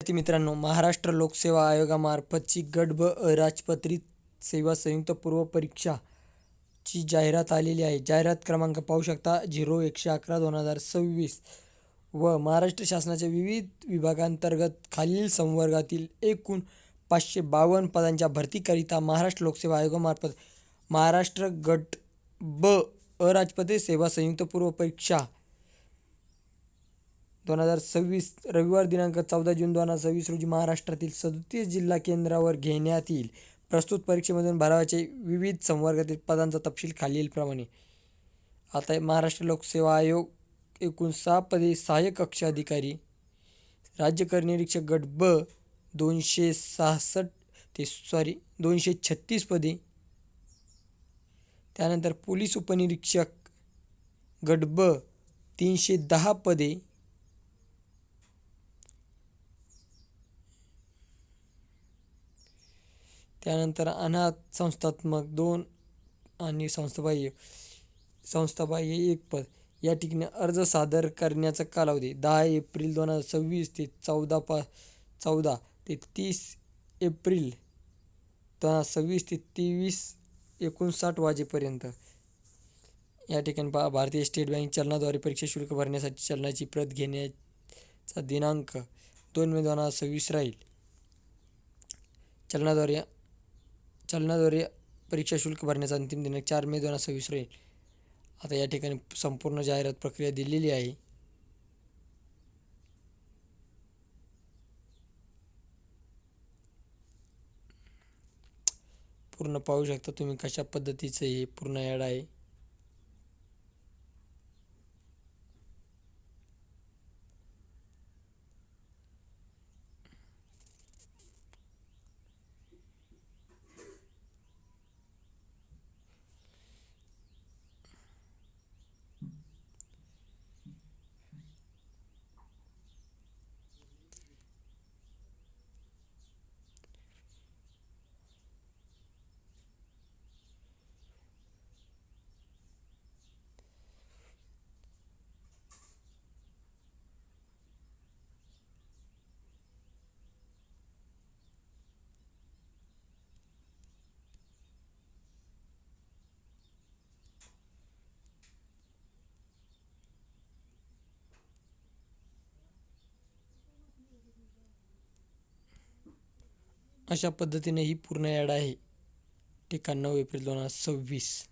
विद्यार्थी मित्रांनो, महाराष्ट्र लोकसेवा आयोगामार्फतची गट ब अराजपत्रित सेवा संयुक्त पूर्व परीक्षाची जाहिरात आलेली आहे. जाहिरात क्रमांक पाहू शकता 01/11/2026 व महाराष्ट्र शासनाच्या विविध विभागांतर्गत खालील संवर्गातील एकूण 552 पदांच्या भरतीकरिता महाराष्ट्र लोकसेवा आयोगामार्फत महाराष्ट्र गट ब अराजपत्रित सेवा संयुक्त पूर्व परीक्षा 2026 रविवार दिनांक 14 जून 2026 रोजी महाराष्ट्रातील 37 जिल्हा केंद्रावर घेण्यात येईल. प्रस्तुत परीक्षेमधून भरावयाचे विविध संवर्गातील पदांचा तपशील खालीलप्रमाणे. आता महाराष्ट्र लोकसेवा आयोग एकूण 6 पदे. सहाय्यक कक्ष अधिकारी, राज्य कर निरीक्षक गट ब 236 पदे. त्यानंतर पोलीस उपनिरीक्षक गट ब 310 पदे. त्यानंतर अनाथ संस्थात्मक 2 आणि संस्थाबाह्य 1 पद. या ठिकाणी अर्ज सादर करण्याचा कालावधी 10 एप्रिल 2026 ते 14 ते 30 एप्रिल 2026 ते 23:59 वाजेपर्यंत. या ठिकाणी भारतीय स्टेट बँक चलनाद्वारे परीक्षा शुल्क भरण्यासाठी चलनाची प्रत घेण्याचा दिनांक 2 मे 2026 राहील. चलनाद्वारे परीक्षा शुल्क भरण्याचा अंतिम दिनांक 4 मे 2026 राहील. आता या ठिकाणी संपूर्ण जाहिरात प्रक्रिया दिलेली आहे. पूर्ण पाहू शकता तुम्ही कशा पद्धतीचं हे पूर्ण ॲड आहे. अशा पद्धतीने ही पूर्ण ॲड आहे. ठिकाण 9 एप्रिल 2026.